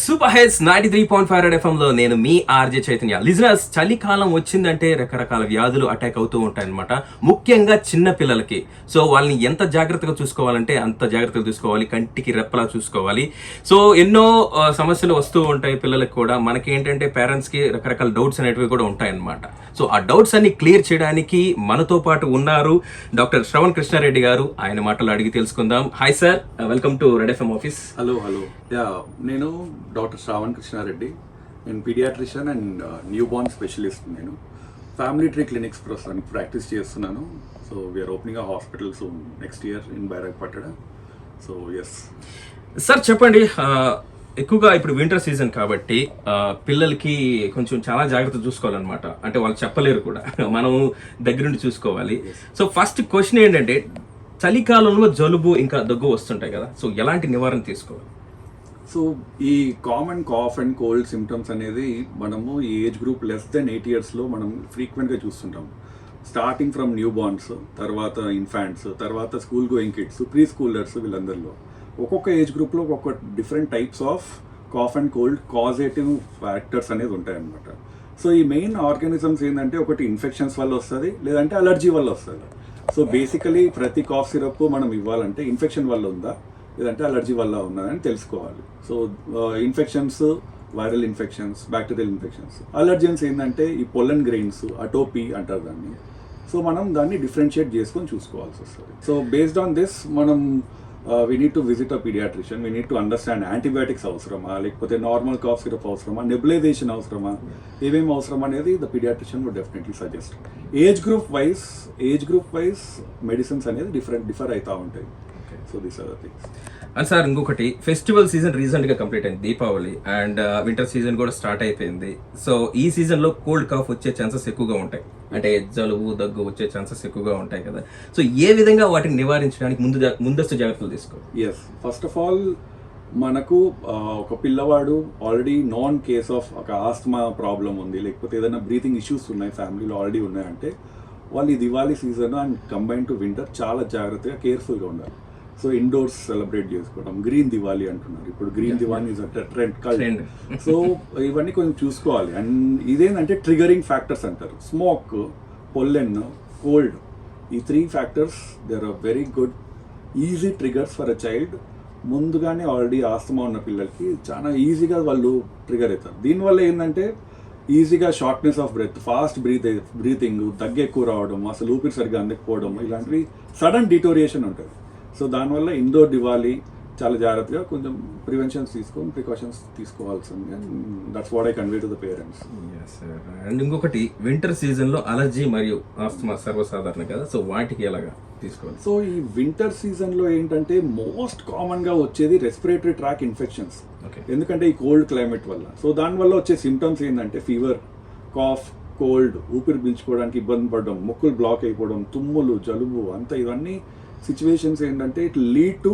Super heads 93.5 red FM లో నేను మీ RJ Chaitanya. Listeners, చలికాలం వచ్చిందంటే రకరకాల వ్యాధులు అటాక్ అవుతూ ఉంటాయన్నమాట, ముఖ్యంగా చిన్న పిల్లలకి. సో వాళ్ళని ఎంత జాగ్రత్తగా చూసుకోవాలంటే అంత జాగ్రత్తగా చూసుకోవాలి, కంటికి రెప్పలా చూసుకోవాలి. సో ఎన్నో సమస్యలు వస్తూ ఉంటాయి పిల్లలకి కూడా. మనకి ఏంటంటే పేరెంట్స్ కి రకరకాల డౌట్స్ అనేటివి కూడా ఉంటాయన్నమాట. సో ఆ డౌట్స్ అన్ని క్లియర్ చేయడానికి మనతో పాటు ఉన్నారు డాక్టర్ శ్రవణ్ కృష్ణారెడ్డి గారు. ఆయన మాటలు అడిగి తెలుసుకుందాం. Hi sir, welcome to red FM office. Hello. నేను డాక్టర్ శ్రావణ్ కృష్ణారెడ్డి. నేను paediatrician and new born specialist. నేను ఫ్యామిలీ ట్రీ క్లినిక్స్ ప్రస్తుతానికి ప్రాక్టీస్ చేస్తున్నాను. So we are opening a hospital soon next year in Bairagpattana. So yes sir, చెప్పండి. ఎక్కువగా ఇప్పుడు వింటర్ సీజన్ కాబట్టి పిల్లలకి కొంచెం చాలా జాగ్రత్త చూసుకోవాలన్నమాట. అంటే వాళ్ళు చెప్పలేరు కూడా, మనం దగ్గరుండి చూసుకోవాలి. సో ఫస్ట్ క్వశ్చన్ ఏంటంటే, చలికాలంలో జలుబు ఇంకా దగ్గు వస్తుంటాయి కదా, సో ఎలాంటి నివారణ తీసుకోవాలి? సో ఈ common cough and cold symptoms అనేది మనము ఈ ఏజ్ గ్రూప్ లెస్ దెన్ 8 yearsలో మనం ఫ్రీక్వెంట్గా చూస్తుంటాం. స్టార్టింగ్ ఫ్రమ్ న్యూ బార్న్స్, తర్వాత ఇన్ఫాంట్స్, తర్వాత school going kids, pre schoolers, వీళ్ళందరిలో ఒక్కొక్క ఏజ్ గ్రూప్లో ఒక్కొక్క different types of cough and cold causative factors అనేది ఉంటాయన్నమాట. సో ఈ మెయిన్ ఆర్గానిజమ్స్ ఏంటంటే, ఒకటి ఇన్ఫెక్షన్స్ వల్ల వస్తుంది, లేదంటే అలర్జీ వల్ల వస్తుంది. సో బేసికలీ ప్రతి కాఫ్ సిరప్ మనం ఇవ్వాలంటే ఇన్ఫెక్షన్ వల్ల ఉందా లేదంటే అలర్జీ వల్ల ఉందా అని తెలుసుకోవాలి. So infections, viral infections, bacterial infections. Allergens ఏంటంటే ఈ పొల్లన్ గ్రెయిన్స్, అటోపీ అంటారు దాన్ని. సో మనం దాన్ని డిఫరెన్షియేట్ చేసుకొని చూసుకోవాల్సి వస్తుంది. సో బేస్డ్ ఆన్ దిస్ మనం we need to visit a pediatrician. We need to understand antibiotics అవసరమా, లేకపోతే నార్మల్ కాఫ్ సిరప్ అవసరమా, నెబులైజేషన్ అవసరమా, ఏమేమి అవసరం అనేది the pediatrician would definitely suggest. Age group wise medicines అనేది డిఫర్ అవుతూ ఉంటాయి. So these are the things. And sir, ఇంకొకటి, ఫెస్టివల్ సీజన్ రీసెంట్ గా కంప్లీట్ అయింది, దీపావళి, అండ్ వింటర్ సీజన్ కూడా స్టార్ట్ అయిపోయింది. సో ఈ సీజన్ లో కోల్డ్ కాఫ్ వచ్చే ఛాన్సెస్ ఎక్కువగా ఉంటాయి, అంటే జలుబు దగ్గు వచ్చే ఛాన్సెస్ ఎక్కువగా ఉంటాయి కదా. సో ఏ విధంగా వాటిని నివారించడానికి ముందస్తు జాగ్రత్తలు తీసుకోవాలి? ఎస్, ఫస్ట్ ఆఫ్ ఆల్ మనకు ఒక పిల్లవాడు ఆల్రెడీ నాన్ కేస్ ఆఫ్ ఒక ఆస్తమా ప్రాబ్లం ఉంది, లేకపోతే ఏదైనా బ్రీతింగ్ ఇష్యూస్ ఉన్నాయి, ఫ్యామిలీలో ఆల్రెడీ ఉన్నాయంటే వాళ్ళు ఈ Diwali season and combine to winter చాలా జాగ్రత్తగా కేర్ఫుల్గా ఉండాలి. సో ఇండోర్స్ సెలబ్రేట్ చేసుకోవడం, గ్రీన్ దివాళీ అంటున్నారు ఇప్పుడు, green Diwali is a trend. So ఇవన్నీ కొంచెం చూసుకోవాలి. అండ్ ఇదేంటంటే ట్రిగరింగ్ ఫ్యాక్టర్స్ అంటారు, స్మోక్, పొల్లెన్, కోల్డ్. ఈ 3 factors they are very good easy triggers for a child. ముందుగానే ఆల్రెడీ ఆస్తమా ఉన్న పిల్లలకి చాలా ఈజీగా వాళ్ళు ట్రిగర్ అవుతారు. దీనివల్ల ఏంటంటే ఈజీగా shortness of breath, fast breathing, దగ్గు ఎక్కువ రావడం, అసలు ఊపిరి సరిగ్గా అందకపోవడం, ఇలాంటివి సడన్ డిటోరియేషన్ ఉంటుంది. సో దానివల్ల ఇండోర్ దివాళీ చాలా జాగ్రత్తగా కొంచెం ప్రికాషన్స్ తీసుకోవాల్సింది. And that's what I convey to the parents. And ఇంకొకటి, వింటర్ సీజన్ లో అలర్జీ మరియు ఆస్తమా సర్వసాధారణం కదా, సో వాటికి ఎలాగా తీసుకోవాలి? సో ఈ వింటర్ సీజన్ లో ఏంటంటే మోస్ట్ కామన్ గా వచ్చేది రెస్పిరేటరీ ట్రాక్ ఇన్ఫెక్షన్స్, ఎందుకంటే ఈ కోల్డ్ క్లైమేట్ వల్ల. సో దానివల్ల వచ్చే సిమ్టమ్స్ ఏంటంటే ఫీవర్, కాఫ్, కోల్డ్, ఊపిరి పీల్చుకోవడానికి ఇబ్బంది పడడం, ముక్కులు బ్లాక్ అయిపోవడం, తుమ్ములు, జలుబు, అంతా ఇవన్నీ సిచ్యువేషన్స్ ఏంటంటే it lead to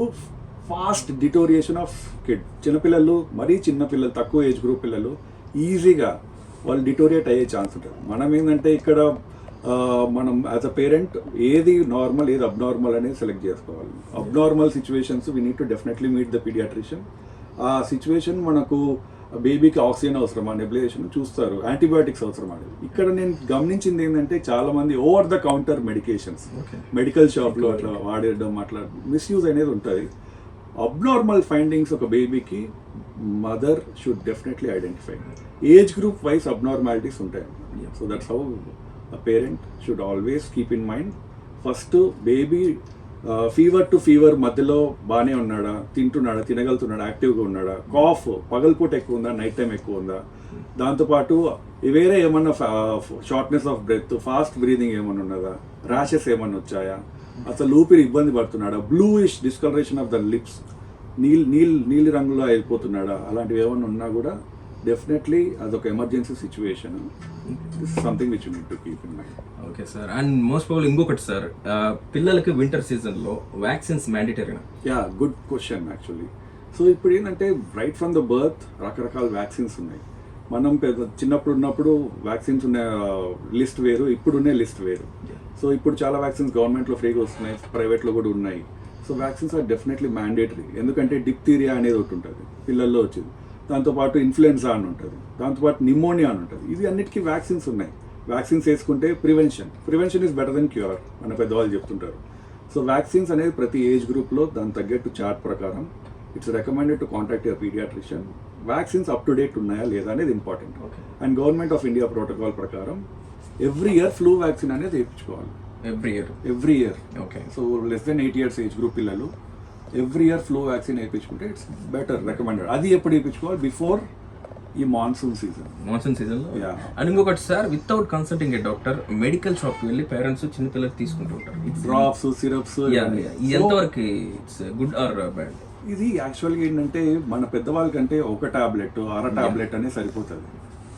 fast deterioration of kid. చిన్నపిల్లలు, మరీ చిన్నపిల్లలు, తక్కువ ఏజ్ గ్రూప్ పిల్లలు ఈజీగా వాళ్ళు డిటోరియేట్ అయ్యే ఛాన్స్ ఉంటుంది. మనం ఏంటంటే ఇక్కడ మనం యాజ్ అ పేరెంట్ ఏది నార్మల్, ఏది అబ్నార్మల్ అనేది సెలెక్ట్ చేసుకోవాలి. Abnormal situations we need to definitely meet the pediatrician. ఆ సిచ్యువేషన్ మనకు బేబీకి ఆక్సిజన్ అవసరమా, నెబులైజేషన్ చూస్తారు, యాంటీబయాటిక్స్ అవసరమా. ఇక్కడ నేను గమనించింది ఏంటంటే చాలా మంది over the counter medications medical షాప్లో అట్లా వాడేయడం, అట్లా మిస్యూజ్ అనేది ఉంటుంది. అబ్నార్మల్ ఫైండింగ్స్ ఒక బేబీకి mother should definitely identify. Age group wise abnormalities ఉంటాయి. So that's how a parent should always keep in mind. First baby fever to fever మధ్యలో బాగానే ఉన్నాడా, తింటున్నాడా, తినగలుగుతున్నాడా, యాక్టివ్గా ఉన్నాడా, కాఫ్ పగలపూట ఎక్కువ ఉందా, నైట్ టైం ఎక్కువ ఉందా, దాంతోపాటు వేరే ఏమన్నా shortness of breath, fast breathing ఏమన్నా ఉన్నదా, ర్యాషెస్ ఏమన్నా వచ్చాయా, అసలు ఊపిరి ఇబ్బంది పడుతున్నాడా, bluish discoloration of the lips, నీలి రంగులో అయిపోతున్నాడా, అలాంటివి ఏమన్నా ఉన్నా కూడా డెఫినెట్లీ అదొక emergency situation. This something which you need to keep in mind. Okay sir. And most probably ఇంకొకటి సార్, పిల్లలకి వింటర్ సీజన్లో వ్యాక్సిన్స్ మ్యాండేటరీనా? Good question actually. సో ఇప్పుడు ఏంటంటే రైట్ ఫ్రమ్ ద బర్త్ రకరకాల వ్యాక్సిన్స్ ఉన్నాయి. మనం చిన్నప్పుడు ఉన్నప్పుడు వ్యాక్సిన్స్ ఉన్న లిస్ట్ వేరు, ఇప్పుడున్నే లిస్ట్ వేరు. సో ఇప్పుడు చాలా వ్యాక్సిన్స్ గవర్నమెంట్లో ఫ్రీగా వస్తున్నాయి, ప్రైవేట్లో కూడా ఉన్నాయి. So vaccines are definitely mandatory. ఎందుకంటే డిప్తీరియా అనేది ఒకటి ఉంటుంది పిల్లల్లో వచ్చేది. దాంతోపాటు ఇన్ఫ్లుయెన్జా అని ఉంటుంది, దాంతోపాటు నిమోనియా అని ఉంటుంది. ఇది అన్నిటికీ వ్యాక్సిన్స్ ఉన్నాయి. వ్యాక్సిన్స్ వేసుకుంటే prevention is better than cure మన పెద్దవాళ్ళు చెప్తుంటారు. సో వ్యాక్సిన్స్ అనేది ప్రతి ఏజ్ గ్రూప్లో దాని తగ్గట్టు చార్ట్ ప్రకారం it's recommended to contact your pediatrician. Vaccines up to date ఉన్నాయా లేదా అనేది important. And government of India protocol ప్రకారం ఎవ్రీ ఇయర్ ఫ్లూ వ్యాక్సిన్ అనేది వేయించుకోవాలి. Every year. Okay. So less than 8 years age group పిల్లలు ఎవ్రీ ఇయర్ ఫ్లూ వ్యాక్సిన్ వేయించుకుంటే it's better, recommended. అది ఎప్పుడు వేయించుకోవాలి? బిఫోర్ ఈ మాన్సూన్ సీజన్ లో. అండ్ ఇంకొకటి sir, without consulting a doctor medical shop కి వెళ్ళి పేరెంట్స్ చిన్న పిల్లలు తీసుకుంటూ ఉంటారు డ్రాప్స్, సిరప్స్. ఎంతవరకు ఇట్స్ గుడ్ ఆర్ బ్యాడ్? ఇది యాక్చువల్గా ఏంటంటే మన పెద్దవాళ్ళకంటే ఒక టాబ్లెట్ టాబ్లెట్ అనేది సరిపోతుంది.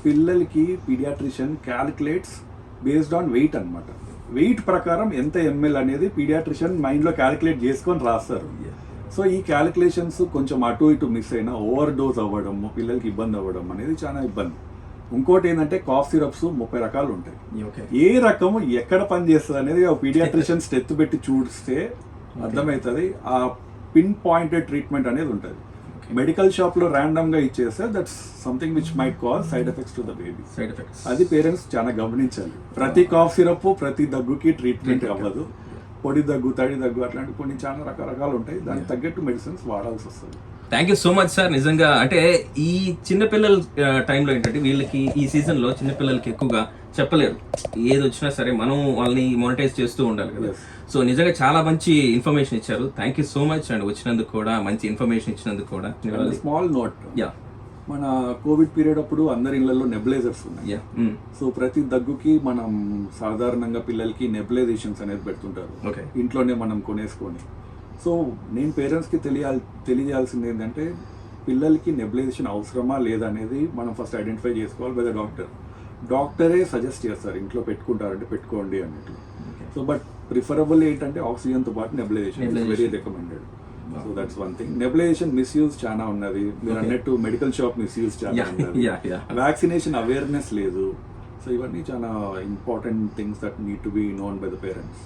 పిల్లలకి pediatrician calculates based on weight అనమాట. వెయిట్ ప్రకారం ఎంత ఎంఎల్ అనేది పీడియాట్రిషియన్ మైండ్లో క్యాలిక్యులేట్ చేసుకొని రాస్తారు. సో ఈ క్యాలిక్యులేషన్స్ కొంచెం అటు ఇటు మిస్ అయినా ఓవర్ డోస్ అవ్వడం, పిల్లలకి ఇబ్బంది అవ్వడం అనేది చాలా ఇబ్బంది. ఇంకోటి ఏంటంటే కాఫ్ సిరప్స్ 30 రకాలు ఉంటాయి. ఏ రకము ఎక్కడ పని చేస్తుంది అనేది పీడియాట్రిషియన్స్ ఎత్తు పెట్టి చూస్తే అర్థమవుతుంది. ఆ పిన్ పాయింటెడ్ ట్రీట్మెంట్ అనేది ఉంటుంది. మెడికల్ షాప్ లో ర్యాండమ్ గా ఇచ్చేస్తే that's something which might cause side effects to the baby. అది పేరెంట్స్ చాలా గమనించాలి. ప్రతి కాఫ్ సిరప్ ప్రతి దగ్గుకి ట్రీట్మెంట్ అవ్వదు. పొడి దగ్గు, తడి దగ్గు అట్లాంటి కొన్ని చాలా రకరకాలు ఉంటాయి. దానికి తగ్గట్టు మెడిసిన్స్ వాడాల్సి వస్తుంది. Thank you so much sir. నిజంగా అంటే ఈ చిన్నపిల్లల టైంలో ఏంటంటే వీళ్ళకి ఈ సీజన్ లో చిన్నపిల్లలకి ఎక్కువగా చెప్పలేరు. ఏది వచ్చినా సరే మనం వాళ్ళని మానిటైజ్ చేస్తూ ఉండాలి కదా. సో నిజంగా చాలా మంచి ఇన్ఫర్మేషన్ ఇచ్చారు. Thank you so much. And వచ్చినందుకు కూడా, మంచి ఇన్ఫర్మేషన్ ఇచ్చినందుకు కూడా. స్మాల్ నోట్, మన కోవిడ్ పీరియడ్ అప్పుడు అందరి ఇళ్లలో నెబులైజర్స్ ఉన్నాయి. సో ప్రతి దగ్గుకి మనం సాధారణంగా పిల్లలకి నెబులైజేషన్స్ అనేది పెడుతుంటారు ఇంట్లోనే మనం కొనేసుకొని. సో నేను పేరెంట్స్కి తెలియజేయాల్సింది ఏంటంటే పిల్లలకి నెబులైజేషన్ అవసరమా లేదా అనేది మనం ఫస్ట్ ఐడెంటిఫై చేసుకోవాలి. బై ద డాక్టరే సజెస్ట్ చేస్తారు ఇంట్లో పెట్టుకుంటారంటే పెట్టుకోండి అన్నట్లు. సో బట్ ప్రిఫరబుల్ ఏంటంటే ఆక్సిజన్తో పాటు nebulisation is very recommended. So that's one thing. Nebulisation misuse చాలా ఉన్నది. మీరు అన్నట్టు మెడికల్ షాప్ మిస్యూజ్ చాలా ఉన్నది. వ్యాక్సినేషన్ అవేర్నెస్ లేదు. సో ఇవన్నీ చాలా important things that need to be known by the parents.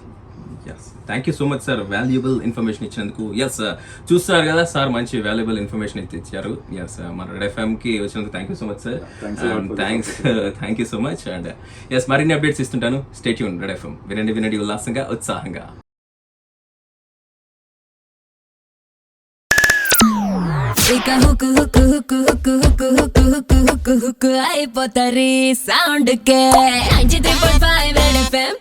Thank you so much sir, valuable information ఇచ్చినందుకు. చూస్తారు కదా సార్, మంచి వాల్యుబుల్ ఇన్ఫర్మేషన్ ఇచ్చారు. మన రెడ్ ఎఫ్ఎం కి వచ్చినందుకు thank you so much sir. Thank you so much. And మరిన్ని updates ఇస్తుంటాను. Stay tune red FM. వినండి ఉల్లాసంగా, ఉత్సాహంగా. ఇక హుక్కు హుక్కు హుక్కు హుక్కు హుక్కు హుక్కు హుక్కు హుక్కు హుక్కు అయిపోతారు సౌండ్ కే 93.5 రెడ్ ఎఫ్ఎం.